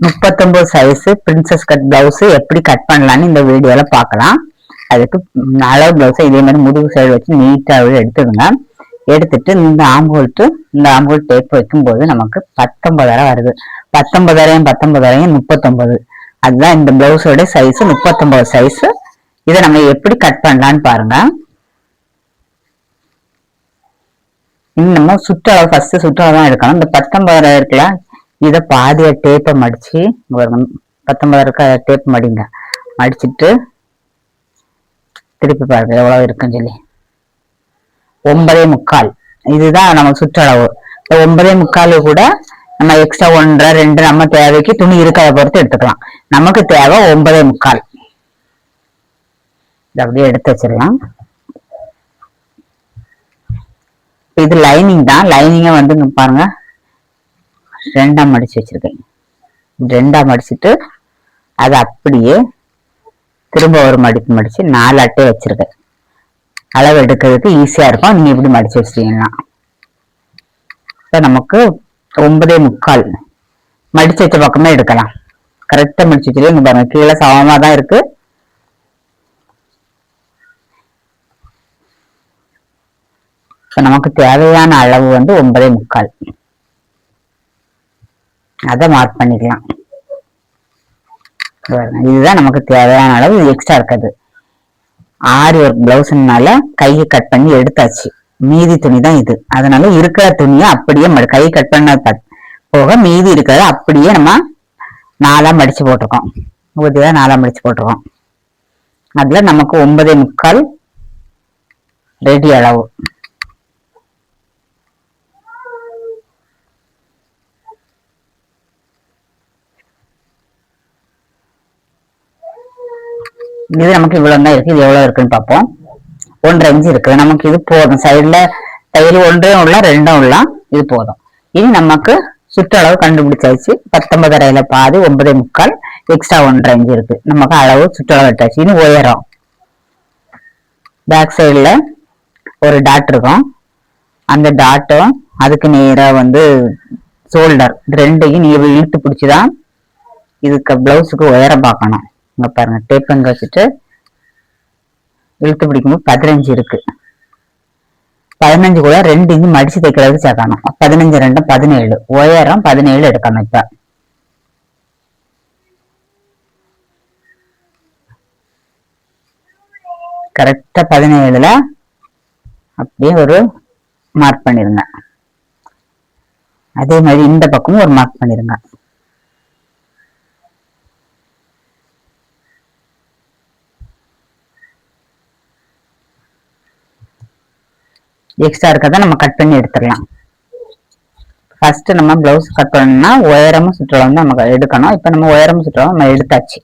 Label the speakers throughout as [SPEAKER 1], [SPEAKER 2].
[SPEAKER 1] 39 size princess cut blouse எப்படி cut பண்ணலாம்னு இந்த வீடியோல பார்க்கலாம். அதுக்கு அளவு பிளவுஸை இதே மாதிரி முதுகு சைடு வச்சு நீட்டாக எடுத்துடுங்க. எடுத்துட்டு இந்த ஆம்போல் டேப் வைக்கும்போது நமக்கு 19,000 வருது. 19,000 39 அதுதான் இந்த பிளவுஸோட சைஸ். 39 சைஸ். இதை நம்ம எப்படி கட் பண்ணலான்னு பாருங்க. நம்ம சுற்றளவு ஃபர்ஸ்ட் சுற்றளவு தான் எடுக்கணும். இந்த 19,000 இருக்குல்ல, இதை பாதிய டேப்பை மடிச்சு 19,000 டேப் மடிங்க. மடிச்சுட்டு திருப்பி பாருங்க எவ்வளவு இருக்குன்னு சொல்லி. 9.25 இதுதான் நம்ம சுற்றளவு. 9.25 கூட நம்ம எக்ஸ்ட்ரா 1.5 2 நம்ம தேவைக்கு துணி இருக்கிறத பொறுத்து எடுத்துக்கலாம். நமக்கு தேவை 9.25. இதை அப்படியே எடுத்து வச்சிடலாம். இது லைனிங் தான். லைனிங்க வந்து பாருங்க 2ஆ மடிச்சு வச்சிருக்கேன். 2ஆ மடிச்சுட்டு அது அப்படியே திரும்ப ஒரு மடிப்பு மடிச்சு 4 அட்டை வச்சிருக்கேன். அளவு எடுக்கிறதுக்கு ஈஸியா இருக்கும். நீங்க இப்படி மடிச்சு வச்சிட்டீங்கன்னா நமக்கு 9.25 மடிச்சு வச்ச பக்கமே எடுக்கலாம். கரெக்டா மடிச்சு வச்சிருக்கேன். பாருங்க கீழே சமமா தான் இருக்கு. நமக்கு தேவையான அளவு வந்து 9.25. அதை மார்க் பண்ணிக்கலாம். இதுதான் நமக்கு தேவையான அளவு. எக்ஸ்ட்ரா இருக்காது. ஆரி ஒர்க் பிளவுஸ்னால கையை கட் பண்ணி எடுத்தாச்சு. மீதி துணி தான் இது. அதனால இருக்கிற துணியை அப்படியே கை கட் பண்ண போக மீதி இருக்கிறத அப்படியே நம்ம 4ஆ மடிச்சு போட்டிருக்கோம். 4ஆ மடிச்சு போட்டிருக்கோம். அதுல நமக்கு 9.25 ரெடி அளவு. இது நமக்கு இவ்வளவு தான் இருக்கு. இது எவ்வளவு இருக்குன்னு பார்ப்போம். 1.5 இன்ச் இருக்கு. நமக்கு இது போதும். சைடுல தையல் 1 உள்ள 2 உள்ள இது போதும். இனி நமக்கு சுற்றளவு கண்டுபிடிச்சாச்சு. 19,000 பாதி 9.25 எக்ஸ்ட்ரா 1.5 இன்ச் இருக்கு. நமக்கு அளவு சுற்றளவு எடுத்தாச்சு. இனி உயரம் பேக் சைடுல ஒரு டாட் இருக்கும். அந்த டாட்டும் அதுக்கு நேரா வந்து ஷோல்டர் ரெண்டையும் நீ இழுத்து பிடிச்சுதான் இதுக்கு பிளவுஸுக்கு உயரம் பார்க்கணும். இங்க பாருங்க டேப் அங்க வச்சுட்டு இழுத்து பிடிக்கும்போது 15 இருக்கு. 15 கூட 2 இன்ச் மடிச்சு தைக்கிறதுக்கு சேர்க்கணும். 15 2 17 உயரம் 17 எடுக்கணும். இப்ப கரெக்டா 17ல அப்படியே ஒரு மார்க் பண்ணிருங்க. அதே மாதிரி இந்த பக்கமும் ஒரு மார்க் பண்ணிருங்க. எக்ஸ்ட்ரா இருக்கதான் நம்ம கட் பண்ணி எடுத்துடலாம். ஃபர்ஸ்ட் நம்ம பிளவுஸ் கட் பண்ணணும்னா உயரமும் சுற்றளவும் தான் நம்ம எடுக்கணும். இப்ப நம்ம உயரமும் சுற்றளவும் நம்ம எடுத்தாச்சு.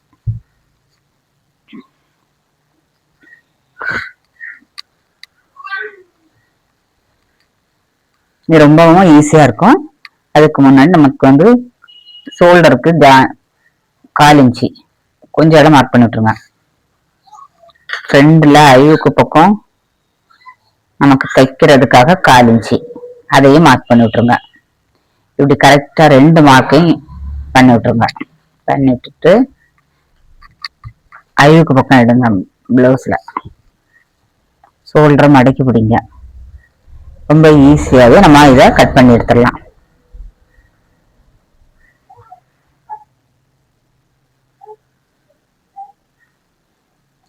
[SPEAKER 1] இது ரொம்பவும் ஈஸியா இருக்கும். அதுக்கு முன்னாடி நமக்கு வந்து ஷோல்டருக்கு 1/4 இன்ச்சு கொஞ்சம் இடம் மார்க் பண்ணி விட்டுருங்க. ஃப்ரண்ட்ல ஐவுக்கு பக்கம் நமக்கு தைக்கிறதுக்காக 1/4 இன்ச்சு அதையும் மார்க் பண்ணி விட்டுருங்க. இப்படி கரெக்டா 2 மார்க்கையும் பண்ணி விட்டுருங்க. பண்ணி விட்டுட்டு ஐவுக்கு பக்கம் எடுங்க. பிளவுஸ்ல ஷோல்டரை மடக்கி பிடிங்க. ரொம்ப ஈஸியாவே நம்ம இதை கட் பண்ணி எடுத்துடலாம்.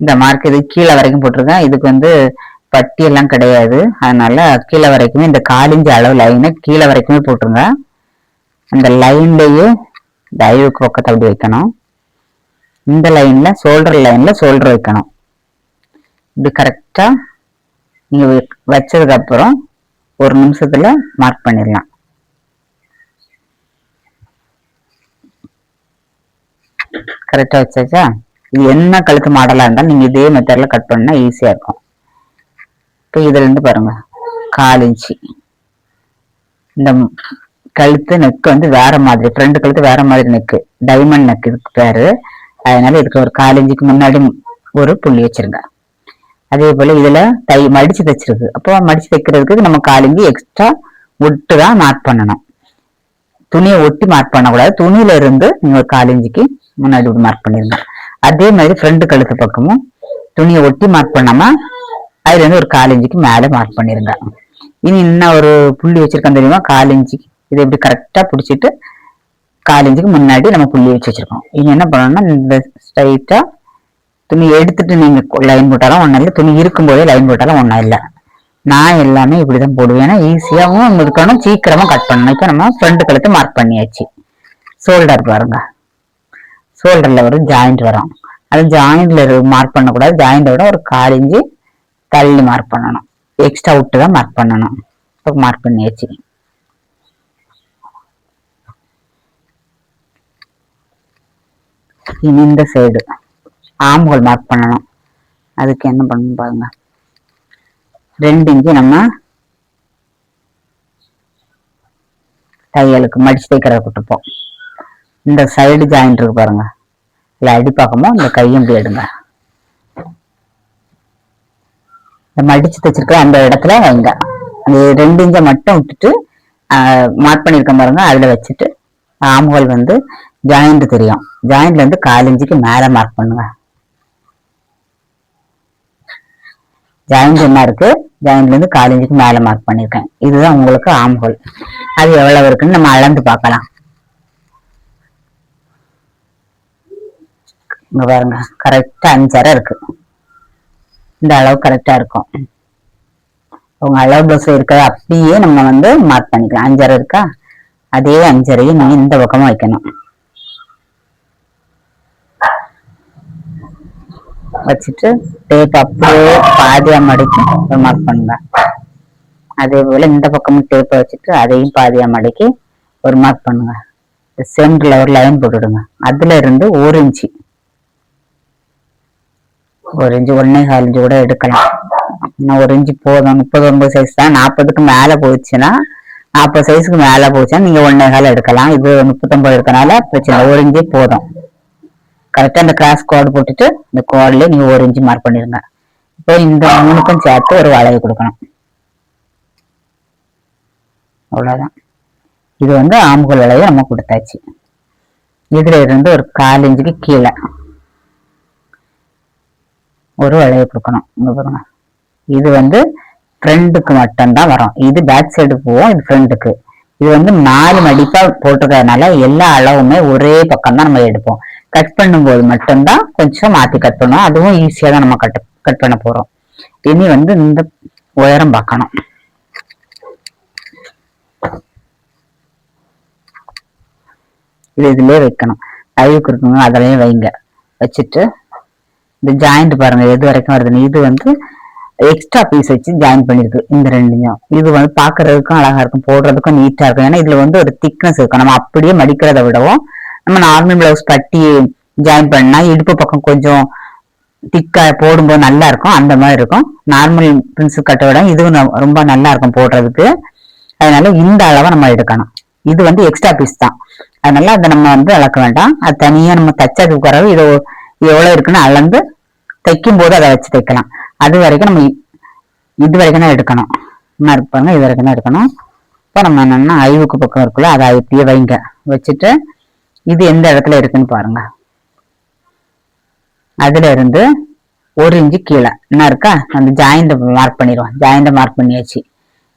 [SPEAKER 1] இந்த மார்க் இது கீழே வரைக்கும் போட்டிருக்கேன். இதுக்கு வந்து பட்டி எல்லாம் கிடையாது. அதனால கீழே வரைக்குமே இந்த 1/4 இன்ச் அளவு லைனை கீழே வரைக்குமே போட்டுருங்க. அந்த லைன்லயே இந்த ஐவுக்கு பக்கத்தை அப்படி வைக்கணும். இந்த லைன்ல ஷோல்டர் வைக்கணும். இப்படி கரெக்டா நீங்க வச்சதுக்கு அப்புறம் 1 நிமிஷத்துல மார்க் பண்ணிடலாம். கரெக்டா வச்சாச்சா? இது என்ன கழுத்து மாடலா இருந்தாலும் நீங்க இதே மெத்தட்ல கட் பண்ணா ஈஸியா இருக்கும். இப்போ இதுல இருந்து பாருங்க 1/4 இன்ச்சு. இந்த கழுத்து நெக் வந்து வேற மாதிரி, ஃப்ரண்ட் கழுத்து வேற மாதிரி நெக்கு, டைமண்ட் நெக் இதுக்கு பேரு. அதனால இதுக்கு ஒரு 1/4 இன்ச்சுக்கு முன்னாடி ஒரு புள்ளி வச்சிருங்க. அதே போல இதுல மடிச்சு தைச்சிருக்கு. அப்போ மடிச்சு தைக்கிறதுக்கு நம்ம 1/4 இன்ச்சு எக்ஸ்ட்ரா விட்டு தான் மார்க் பண்ணணும். துணியை ஒட்டி மார்க் பண்ணக்கூடாது. துணியில இருந்து நீங்க ஒரு 1/4 இன்ச்சுக்கு முன்னாடி மார்க் பண்ணிருங்க. அதே மாதிரி ஃப்ரண்ட் கழுத்து பக்கமும் துணியை ஒட்டி மார்க் பண்ணாம அதுல இருந்து ஒரு 1/4 இன்ச்சுக்கு மேல மார்க் பண்ணிருங்க. இனி இன்னும் ஒரு புள்ளி வச்சிருக்கோம் தெரியுமா, 1/4 இன்ச்சுக்கு. இதை இப்படி கரெக்டா பிடிச்சிட்டு 1/4 இன்ச்சுக்கு முன்னாடி நம்ம புள்ளி வச்சிருக்கோம். இனி என்ன பண்ணணும்னா இந்த ஸ்ட்ரைட்டா துணி எடுத்துட்டு நீங்க லைன் போட்டாலும் ஒன்றும் இல்லை, துணி இருக்கும்போதே லைன் போட்டாலும் ஒன்றும் இல்லை. நான் எல்லாமே இப்படிதான் போடுவேன். ஏன்னா ஈஸியாகவும் இருக்கணும், சீக்கிரமா கட் பண்ணணும். இப்போ நம்ம ஃப்ரண்ட் கழுத்து மார்க் பண்ணியாச்சு. ஷோல்டர் பாருங்க, ஷோல்டர்ல ஒரு ஜாயிண்ட் வரும். அது ஜாயிண்ட்ல மார்க் பண்ணக்கூடாது. ஜாயிண்ட விட ஒரு 1/4 இன்ச்சு தள்ளி மார்க் பண்ணணும். எக்ஸ்ட்ரா விட்டு தான் மார்க் பண்ணணும். இப்போ மார்க் பண்ணியாச்சு. இனி இந்த சைடு ஆம்ஹோல் மார்க் பண்ணணும். அதுக்கு என்ன பண்ணணும் பாருங்க, 2 இன்ச்சு நம்ம தையலுக்கு மடிச்சு தைக்கிறத கொடுப்போம். இந்த சைடு ஜாயிண்ட் இருக்கு பாருங்க, இல்லை அடி பார்க்கமோ இந்த கையும் இப்படி எடுங்க. இந்த மடிச்சு தைச்சிருக்க அந்த இடத்துல வைங்க. அந்த 2 இன்ச்சை மட்டும் விட்டுட்டு மார்க் பண்ணிருக்க பாருங்க, அதுல வச்சுட்டு ஆம்ஹோல் வந்து ஜாயிண்ட் தெரியும். ஜாயிண்ட்ல இருந்து 1/4 இன்ச்சுக்கு மேல மார்க் பண்ணுங்க. ஜாயிண்ட் என்ன இருக்கு, ஜாயிண்ட்ல இருந்து 1/4 இன்ச்சுக்கு மேல மார்க் பண்ணிருக்கேன். இதுதான் உங்களுக்கு ஆம்ஹோல். அது எவ்வளவு இருக்குன்னு நம்ம அளந்து பார்க்கலாம். இங்க பாருங்க, கரெக்டா 5.5 இருக்கு. இந்த அளவு கரெக்டா இருக்கும். உங்க அளவு பிளஸ் இருக்கிறத அப்படியே நம்ம வந்து மார்க் பண்ணிக்கலாம். 5.5 இருக்கா, அதே 5.5 நீங்க இந்த பக்கமா வைக்கணும். வச்சுட்டு டேப் அப்படியே பாதியா மடக்கி மார்க் பண்ணுங்க. அதே போல இந்த பக்கமும் டேப்பை வச்சுட்டு அதையும் பாதியா மடக்கி ஒரு மார்க் பண்ணுங்க. சென்டர்ல ஒரு லைன் போட்டுடுங்க. அதுல இருந்து 1 இன்ச்சு 1.25 இன்ச்சு கூட எடுக்கலாம். இன்னும் 1 இன்ச்சு போதும். 39 சைஸ் தான். 40க்கு மேல போச்சுன்னா 40 சைஸுக்கு மேல போச்சுன்னா நீங்க 1.25 எடுக்கலாம். இது 39 இருக்கனால பிரச்சனை, 1 இன்ச்சு போதும். கரெக்டா அந்த கிராஸ் கோடு போட்டுட்டு இந்த கோட்ல நீங்க 1 இன்ச்சு மார்க் பண்ணிருங்க. இப்போ இந்த 3க்கும் சேர்த்து ஒரு வளைவு கொடுக்கணும். அவ்வளவுதான். இது வந்து ஆம்ஹோல் வளைவு நம்ம கொடுத்தாச்சு. இதுல இருந்து ஒரு 1/4 இன்ச்சுக்கு கீழே ஒரு வளைவு கொடுக்கணும். இங்க பாருங்க, இது வந்து ஃப்ரண்ட்டுக்கு மட்டும்தான் வரும். இது பேக் சைடு போவோம், இது ஃப்ரண்ட்டுக்கு. இது வந்து 4 மடிப்பா போட்டுக்கிறதுனால எல்லா அளவுமே ஒரே பக்கம் தான் நம்ம எடுப்போம். கட் பண்ணும்போது மட்டும்தான் கொஞ்சம் மாத்தி கட் பண்ணுவோம். அதுவும் ஈஸியா தான் நம்ம கட் பண்ண போறோம். இனி வந்து இந்த உயரம் பார்க்கணும். இதுலயே வைக்கணும். அழிவுக்கு இருக்குங்க, அதிலேயே வைங்க. வச்சுட்டு இந்த ஜாயிண்ட் பாருங்க எது வரைக்கும் வருதுன்னு. இது வந்து எக்ஸ்ட்ரா பீஸ் வச்சு ஜாயின் பண்ணிருக்கு இந்த 2யும். இது வந்து பாக்குறதுக்கும் அழகா இருக்கும், போடுறதுக்கும் நீட்டா இருக்கும். ஏன்னா இதுல வந்து ஒரு திக்னஸ் இருக்கும். நம்ம அப்படியே மடிக்கிறத விடவும் நம்ம நார்மல் பிளவுஸ் பட்டி ஜாயின் பண்ணா இடுப்பு பக்கம் கொஞ்சம் திக்கா போடும்போது நல்லா இருக்கும். அந்த மாதிரி இருக்கும். நார்மல் பிரின்சஸ் கட்டை விட இதுவும் ரொம்ப நல்லா இருக்கும் போடுறதுக்கு. அதனால இந்த அளவை நம்ம எடுக்கணும். இது வந்து எக்ஸ்ட்ரா பீஸ் தான், அதனால அதை நம்ம வந்து அளக்க வேண்டாம். அது தனியா நம்ம தச்சதுக்கு வரவு இது எவ்வளவு இருக்குன்னு அளந்து தைக்கும் போது அதை வச்சு தைக்கலாம். அது வரைக்கும் நம்ம இது வரைக்கும் தான் எடுக்கணும். என்ன இருப்பாங்க, இது வரைக்கும் தான் எடுக்கணும். இப்போ நம்ம என்னன்னா அழிவுக்கு பக்கம் இருக்குல்ல, அதை இப்படியே வைங்க. வச்சுட்டு இது எந்த இடத்துல இருக்குன்னு பாருங்க. அதுல இருந்து 1 இன்ச்சு கீழே என்ன இருக்கா, அந்த ஜாயிண்ட் மார்க் பண்ணிடுவோம். ஜாயிண்ட மார்க் பண்ணியாச்சு.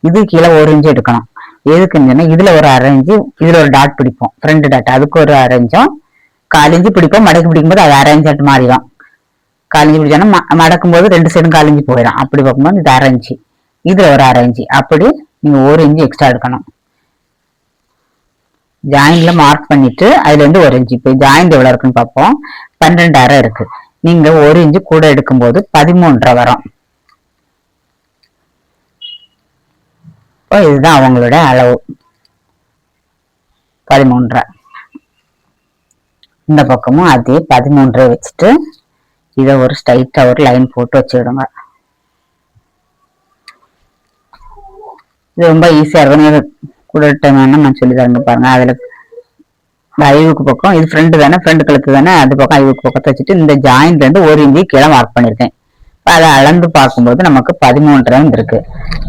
[SPEAKER 1] இது கீழே 1 இன்ச்சு எடுக்கணும். எதுக்குன்னு இதுல ஒரு 1/2 இன்ச்சு, இதுல ஒரு டாட் பிடிப்போம், ஃப்ரண்ட் டாட். அதுக்கு ஒரு 1/2 இன்ச்சும் 1/4 இன்ச்சு பிடிப்போம். மடக்கி பிடிக்கும் போது அது 1/2 இன்ச்சு மாறிடும். 1/4 இன்ச்சு பிடிச்சோன்னா மடக்கும் போது 2 சைடும் 1/4 இன்ச்சு போயிடும். அப்படி பார்க்கும்போது இது 1/2 இன்ச்சு, இதுல ஒரு 1/2 இன்ச்சு, அப்படி நீங்க 1 இன்ச்சு எக்ஸ்ட்ரா எடுக்கணும். ஜாயிண்ட்ல மார்க் பண்ணிட்டு அதுல இருந்து 1 இன்ச்சு. இப்போ ஜாயிண்ட் எவ்வளவு இருக்குன்னு பார்ப்போம். 12.5 இருக்கு. நீங்க 1 இன்ச்சு கூட எடுக்கும் போது 13.5 வரும். இப்போ இதுதான் அவங்களோட அளவு, 13.5. இந்த பக்கமும் அதே 13.5 வச்சுட்டு இதை ஒரு ஸ்ட்ரைட்டா ஒரு லைன் போட்டு வச்சுடுங்க. இது ரொம்ப ஈஸியா இருக்கும். கூட டைம் நான் சொல்லி தரங்க பாருங்க. அதுல அழிவுக்கு பக்கம் இது ஃப்ரண்ட் தானே, ஃப்ரண்ட் கழுத்து தானே, அது பக்கம் அழிவுக்கு பக்கத்தை வச்சுட்டு இந்த ஜாயிண்ட்ல இருந்து 1 இன்ச்சு கீழே மார்க் பண்ணிருக்கேன். அதை அளந்து பார்க்கும்போது நமக்கு 13.5 இருக்கு.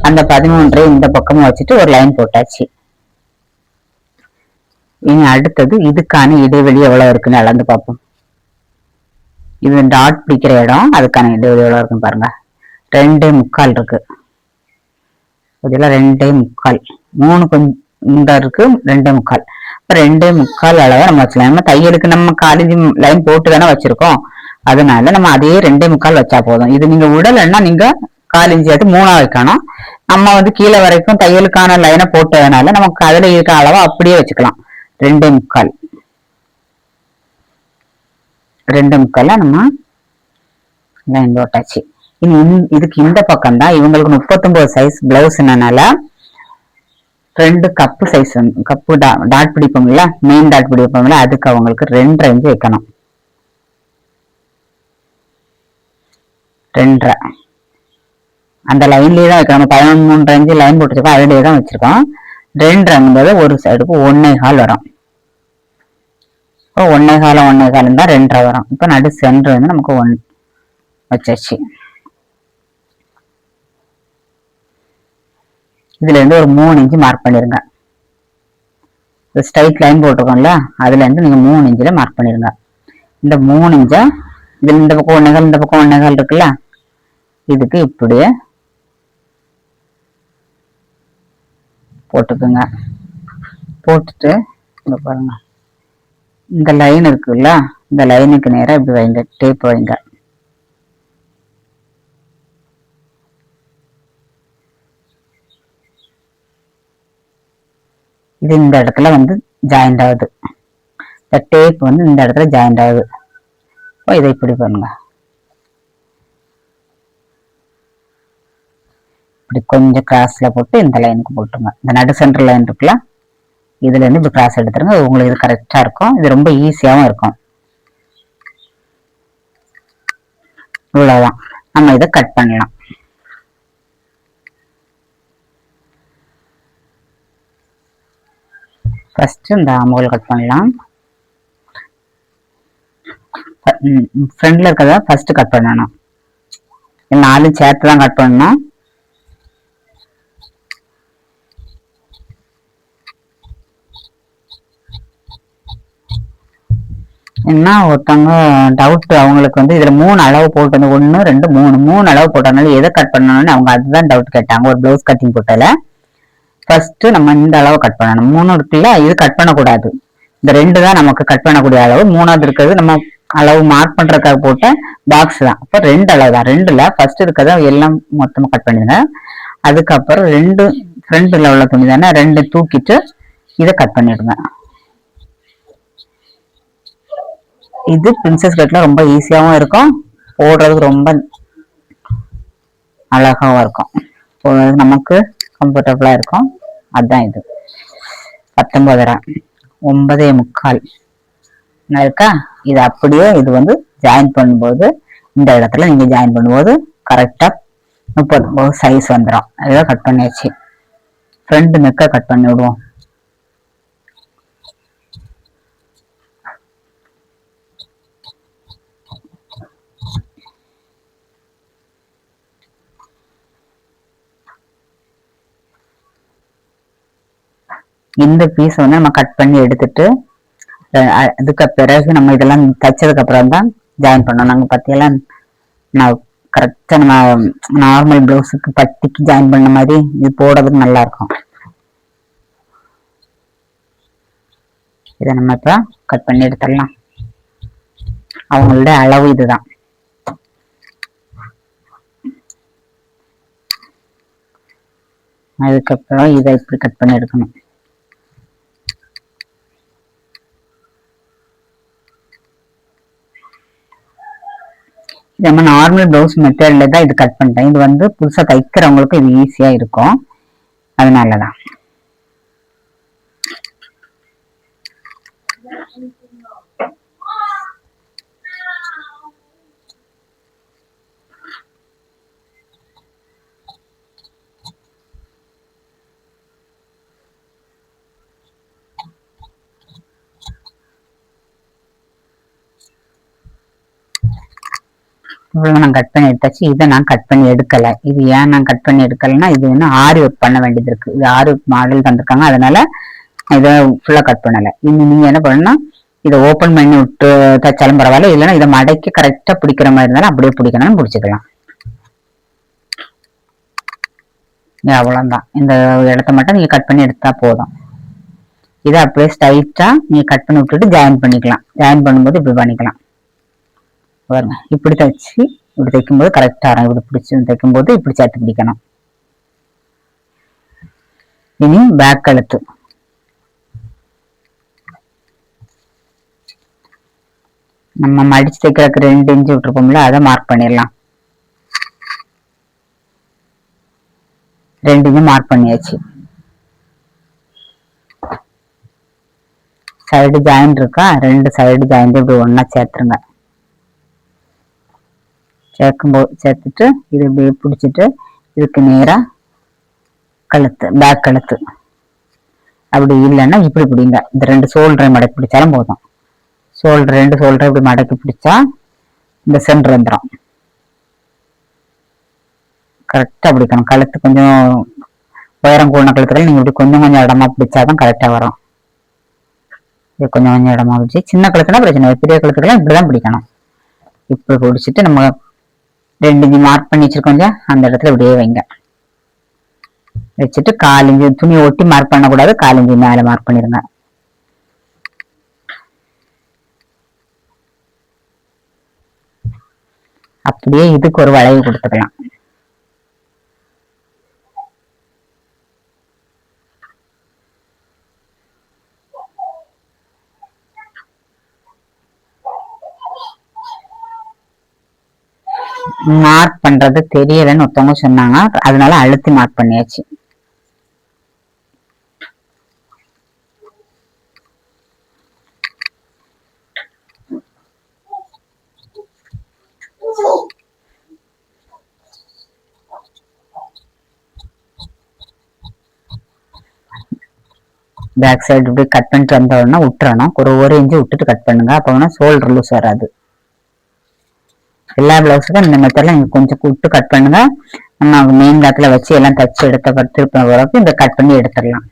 [SPEAKER 1] அந்த 13.5 இந்த பக்கமும் வச்சுட்டு ஒரு லைன் போட்டாச்சு. இனி அடுத்தது இதுக்கான இடைவெளி எவ்வளவு இருக்குன்னு அளந்து பார்ப்போம். இது டாட் பிடிக்கிற இடம், அதுக்கான இடைவெளி எவ்வளவு இருக்குன்னு பாருங்க. 2.25 இருக்கு. இதெல்லாம் 2.25, 3 கொஞ்சம் இந்த இருக்கு 2.25. இப்ப 2.25 அளவை நம்ம வச்சுக்கலாம். நம்ம தையலுக்கு நம்ம காலேஜ் லைன் போட்டு தானே வச்சிருக்கோம், அதனால நம்ம அதே 2.25 வச்சா போதும். இது நீங்க உடலைன்னா நீங்க 1/4 இன்ச் எடுத்து 3 வைக்கணும். நம்ம வந்து கீழே வரைக்கும் தையலுக்கான லைனை போட்டதுனால நமக்கு அதுல இருக்க அளவை அப்படியே வச்சுக்கலாம். 2.25 நம்ம லைன் போட்டாச்சு. இனி இதுக்கு இந்த பக்கம் தான் இவங்களுக்கு 39 சைஸ் பிளவுஸ்னால 2 கப்பு சைஸ் கப்பு டாட் பிடிப்போம்ல, மெயின் டாட் பிடிப்போம்ல, அதுக்கு அவங்களுக்கு 2.5 இன்ச் வைக்கணும். 2.5 அந்த லைன்லயே தான் வைக்கணும். 13.5 இன்ச் லைன் போட்டுருக்கோம், அதுலயே தான் வச்சிருக்கோம். 2.5 ஒரு சைடுக்கு 1.25 வரும். இப்போ 1.25 தான் 2.5 வரும். இப்போ நடு சென்டர் வந்து நமக்கு 1 வச்சாச்சு. இதுல இருந்து ஒரு 3 இன்ச் மார்க் பண்ணிருங்க. ஸ்ட்ரைட் லைன் போட்டிருக்கோம்ல, அதுல இருந்து நீங்க 3 இன்ச்ல மார்க் பண்ணிருங்க. இந்த 3 இன்ச்ச இதுல இந்த பக்கம் 1.25 இந்த பக்கம் 1.25 இருக்குல்ல, இதுக்கு இப்படியே போட்டுக்குங்க. போட்டுட்டு இங்க பாருங்க, இந்த லைன் இருக்குல்ல, இந்த லைனுக்கு நேரா இப்படி வைங்க, டேப் வைங்க. இது இந்த இடத்துல வந்து ஜாயிண்ட் ஆகுது, இந்த டேப் வந்து இந்த இடத்துல ஜாயிண்ட் ஆகுது. இதை இப்படி பண்ணுங்க, இப்படி கொஞ்சம் கிராஸ்ல போட்டு இந்த லைனுக்கு போட்டுருங்க. இந்த நடு சென்டர் லைன் இருக்குல்ல, இதுல இருந்து இப்படி கிராஸ் எடுத்துருங்க. உங்களுக்கு இது கரெக்டா இருக்கும். இது ரொம்ப ஈஸியாவும் இருக்கும். இவ்வளவுதான். நம்ம இதை கட் பண்ணலாம். ஃபர்ஸ்ட் இந்த ஆம்ஹோல் கட் பண்ணலாம். ஃப்ரண்ட்ல இருக்கிறத ஃபர்ஸ்ட் கட் பண்ணணும். 4 சேர்த்து தான் கட் பண்ணணும். என்ன ஒருத்தவங்க டவுட், அவங்களுக்கு வந்து இதுல 3 அளவு போட்டு வந்து 1 2 3 அளவு போட்டதுனால எதை கட் பண்ணணும்னு அவங்க அதுதான் டவுட் கேட்டாங்க. ஒரு பிளவுஸ் கட்டிங் போட்டல ஃபர்ஸ்ட் நம்ம இந்த அளவு கட் பண்ணணும். 3 இருக்குல்ல, இது கட் பண்ணக்கூடாது. இந்த 2 தான் நமக்கு கட் பண்ணக்கூடிய அளவு. 3வது இருக்கிறது நம்ம அளவு மார்க் பண்றதுக்காக போட்ட பாக்ஸ் தான். அப்ப 2 அளவு தான். 2ல ஃபர்ஸ்ட் இருக்கிறத எல்லாம் மொத்தமா கட் பண்ணிடுங்க. அதுக்கப்புறம் 2 ஃப்ரண்ட்ல உள்ள துணி தானே, 2 தூக்கிட்டு இதை கட் பண்ணிடுங்க. இது பிரின்சஸ் கட்ல ரொம்ப ஈஸியாவும் இருக்கும், போடுறதுக்கு ரொம்ப அழகாவும் இருக்கும், நமக்கு கம்ஃபர்டபுளா இருக்கும். அதுதான் இது 19.5 9.25 இருக்கா. இது அப்படியே இது வந்து ஜாயின் பண்ணும்போது இந்த இடத்துல நீங்க ஜாயின் பண்ணும்போது கரெக்டா 39 சைஸ் வந்துடும். இதை கட் பண்ணியாச்சு. ஃப்ரண்ட் நெக்கை கட் பண்ணி விடுவோம். இந்த பீஸ் வந்து நம்ம கட் பண்ணி எடுத்துட்டு அதுக்கு பிறகு நம்ம இதெல்லாம் தைச்சதுக்கு அப்புறம் தான் ஜாயின் பண்ணோம். நாங்க பத்தியெல்லாம் நான் கரெக்டா நம்ம நார்மல் பிளவுஸுக்கு பட்டிக்கு ஜாயின் பண்ண மாதிரி இது போடுறதுக்கு நல்லா இருக்கும். இதை நம்ம இப்ப கட் பண்ணி எடுத்துடலாம். அவங்களோட அளவு இதுதான். அதுக்கப்புறம் இதை இப்படி கட் பண்ணி எடுக்கணும். நம்ம நார்மல் பிளவுஸ் மெத்தட்ல தான் இது கட் பண்ணிட்டேன். இது வந்து புதுசா தைக்கிறவங்களுக்கு இது ஈஸியா இருக்கும், அதனாலதான். இவ்வளவு நான் கட் பண்ணி எடுத்தாச்சு. இதை நான் கட் பண்ணி எடுக்கல. இது ஏன் நான் கட் பண்ணி எடுக்கலைன்னா இது இன்னும் ஆரி ஒர்க் பண்ண வேண்டியது இருக்கு. இது ஆரி ஒர்க் மாடல் தந்திருக்காங்க, அதனால இதை ஃபுல்லா கட் பண்ணல. இனி நீங்க என்ன பண்ணணும்னா இதை ஓபன் பண்ணி விட்டு தச்சாலும் பரவாயில்ல, இல்லைன்னா இதை மடக்கி கரெக்டா பிடிக்கிற மாதிரி இருந்தாலும் அப்படியே பிடிக்கணும்னு பிடிச்சிக்கலாம். அவ்வளவுதான். இந்த இடத்த மட்டும் நீங்க கட் பண்ணி எடுத்தா போதும். இதை அப்படியே ஸ்ட்ரைட்டா நீங்க கட் பண்ணி விட்டுட்டு ஜாயின் பண்ணிக்கலாம். ஜாயின் பண்ணும்போது இப்படி பண்ணிக்கலாம் பாருங்க. இப்படி தைச்சு இப்படி தைக்கும்போது கரெக்டா இருக்கும். இப்படி பிடிச்சி தைக்கும்போது இப்படி சேர்த்து பிடிக்கணும். இனி பேக் கழுத்து. நம்ம மடிச்சு தைக்கிறதுக்கு 2 இன்ச்சு விட்டுருப்போம்ல, அதை மார்க் பண்ணிடலாம். 2 இன்ச்சு மார்க் பண்ணியாச்சு. சைடு ஜாயிண்ட் இருக்கா, 2 சைடு ஜாயிண்ட் இப்படி ஒன்னா சேர்த்துருங்க. சேர்த்துட்டு இது இப்படி பிடிச்சிட்டு இதுக்கு நேரா கழுத்து, பேக் கழுத்து. அப்படி இல்லைன்னா இப்படி பிடிங்க. இந்த 2 ஷோல்டரை மடக்கி பிடிச்சாலும் போதும். 2 ஷோல்டரை இப்படி மடக்கி பிடிச்சா இந்த சென்டர் வந்துடும். கரெக்டா பிடிக்கணும். கழுத்து கொஞ்சம் உயரம் கூடின கழுத்துக்கள் நீங்க இப்படி கொஞ்சம் கொஞ்சம் இடமா பிடிச்சாதான் கரெக்டா வரும். இது கொஞ்சம் கொஞ்சம் இடமா பிடிச்சி, சின்ன கழுத்துனா பிரச்சனை, பெரிய கழுத்துக்கெல்லாம் இப்படிதான் பிடிக்கணும். இப்படி பிடிச்சிட்டு நம்ம 2 இன்ச்சு மார்க் பண்ணி வச்சிருக்கோம் இல்லையா, அந்த இடத்துல இப்படியே வைங்க. வச்சுட்டு 1/4 இன்ச்சு துணி ஒட்டி மார்க் பண்ணக்கூடாது, 1/4 இன்ச்சு மேல மார்க் பண்ணிருங்க. அப்படியே இதுக்கு ஒரு வளைவு கொடுத்துக்கலாம். மார்க் பண்றது தெரியலன்னு ஒருத்தவங்க சொன்னாங்க, அதனால அழுத்தி மார்க் பண்ணியாச்சு. பேக் சைடு இப்படி கட் பண்ணிட்டு வந்த உடனே விட்டுறணும். ஒரு இன்ச்சு விட்டுட்டு கட் பண்ணுங்க. அப்போ ஷோல்டர் லூஸ் வராது. எல்லா பிளவுஸுக்கும் இந்த மெத்தட்ல நீங்க கொஞ்சம் விட்டு கட் பண்ணுங்க. நம்ம மெயின் கிளாத்ல வச்சு எல்லாம் தச்சு எடுத்த திருப்ப வரைக்கும் இந்த கட் பண்ணி எடுத்துடலாம்.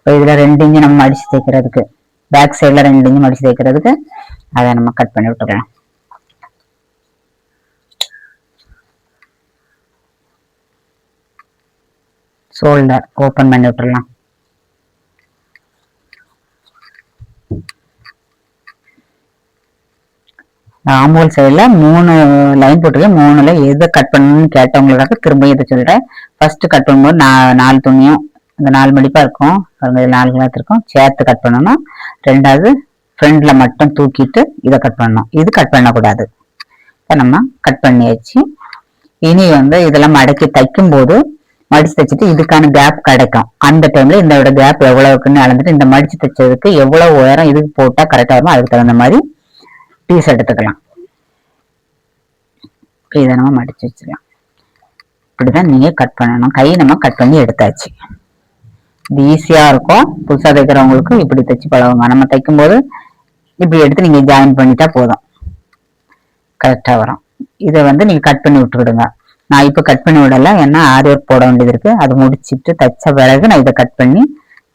[SPEAKER 1] இதுல 2 இன்ச்சு நம்ம மடிச்சு தைக்கிறதுக்கு, பேக் சைட்ல 2 இன்ச்சு மடிச்சு தைக்கிறதுக்கு அதை நம்ம கட் பண்ணி விட்டுக்கலாம். ஷோல்டர் ஓபன் பண்ணி விட்டுடலாம். ஆம்போல் சைடுல 3 லைன் போட்டிருக்கேன். 3ல எதை கட் பண்ணணும்னு கேட்டவங்களுக்காக திரும்ப இதை சொல்றேன். ஃபர்ஸ்ட் கட் பண்ணும்போது 4 துணியும் இந்த 4 மடிப்பா இருக்கும், 4 கிளாத் இருக்கும், சேர்த்து கட் பண்ணணும். 2வது ஃப்ரண்ட்ல மட்டும் தூக்கிட்டு இதை கட் பண்ணணும். இது கட் பண்ணக்கூடாது. நம்ம கட் பண்ணியாச்சு. இனி இதெல்லாம் மடக்கி தைக்கும் போது மடிச்சு தைச்சிட்டு இதுக்கான கேப் கிடைக்கும். அந்த டைம்ல இந்த கேப் எவ்வளவு இருக்குன்னு அளந்துட்டு இந்த மடிச்சு தைச்சதுக்கு எவ்வளவு உயரம் இதுக்கு போட்டா கரெக்டா வருமோ அதுக்கு தகுந்த மாதிரி பீஸ் எடுத்துக்கலாம். இதை நம்ம மடிச்சு வச்சுக்கலாம். இப்படிதான் நீங்க கட் பண்ணணும். கை நம்ம கட் பண்ணி எடுத்தாச்சு. இது ஈஸியா இருக்கும். புதுசா தைக்கிறவங்களுக்கு இப்படி தைச்சு பழகுங்க. நம்ம தைக்கும் போது இப்படி எடுத்து நீங்க ஜாயின் பண்ணிட்டா போதும், கரெக்டா வரும். இதை நீங்க கட் பண்ணி விட்டுடுங்க. நான் இப்ப கட் பண்ணி விடல, ஏன்னா ஆரி ஒர்க் போட வேண்டியது இருக்கு. அது முடிச்சிட்டு தைச்ச பிறகு நான் இதை கட் பண்ணி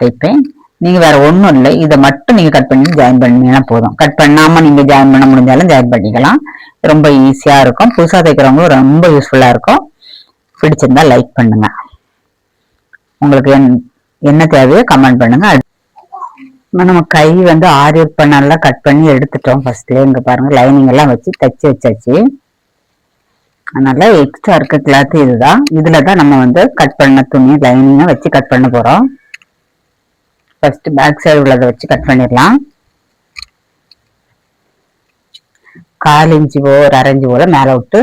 [SPEAKER 1] தைப்பேன். நீங்க வேற ஒண்ணும் இல்லை, இதை மட்டும் நீங்க கட் பண்ணி ஜாயின் பண்ணீங்கன்னா போதும். கட் பண்ணாம நீங்க ஜாயின் பண்ண முடிஞ்சாலும் ஜாயின் பண்ணிக்கலாம். ரொம்ப ஈஸியா இருக்கும். புதுசா தைக்கிறவங்க ரொம்ப யூஸ்ஃபுல்லா இருக்கும். பிடிச்சிருந்தா லைக் பண்ணுங்க. உங்களுக்கு என்ன தேவையோ கமெண்ட் பண்ணுங்க. நம்ம கை ஆரி ஒர்க் பண்ணலாம் கட் பண்ணி எடுத்துட்டோம். ஃபர்ஸ்ட்ல இங்க பாருங்க, லைனிங் எல்லாம் வச்சு தைச்சு வச்சாச்சு. அதனால எக்ஸ்ட்ரா இருக்க கிளாத் இதுதான். இதுலதான் நம்ம கட் பண்ண துணி லைனிங்க வச்சு கட் பண்ண போறோம். ஃபர்ஸ்ட் பேக் சைடு உள்ளதை வச்சு கட் பண்ணிடலாம். 1/4 இன்ச்சு ஒரு 1/2 இன்ச்சு போல மேல விட்டு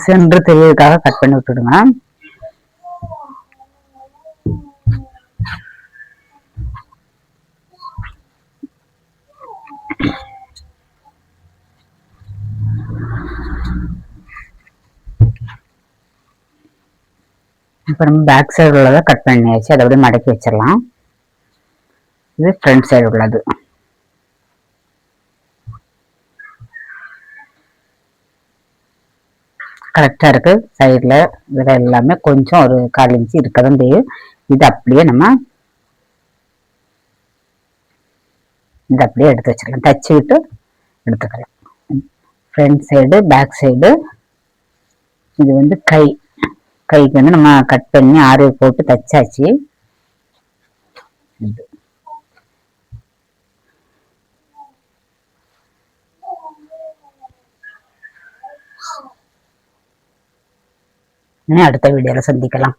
[SPEAKER 1] சென்று தெரியறதுக்காக கட் பண்ணி விட்டுடுங்க. இப்போ நம்ம பேக் சைடு உள்ளதை கட் பண்ணியாச்சு, அதை அப்படியே மடக்கி வச்சிடலாம். இது ஃப்ரண்ட் சைடு உள்ளது. கரெக்டாக இருக்குது. சைடில் இதில் எல்லாமே கொஞ்சம் ஒரு 1/4 இன்ச்சு இருக்க தான் செய்யும். இது அப்படியே எடுத்து வச்சிடலாம். தச்சு விட்டு எடுத்துக்கலாம். Front side back side. இது வந்து கைக்கு வந்து நம்ம கட் பண்ணி ஆரி போட்டு தச்சாச்சு. அடுத்த வீடியோல சந்திக்கலாம்.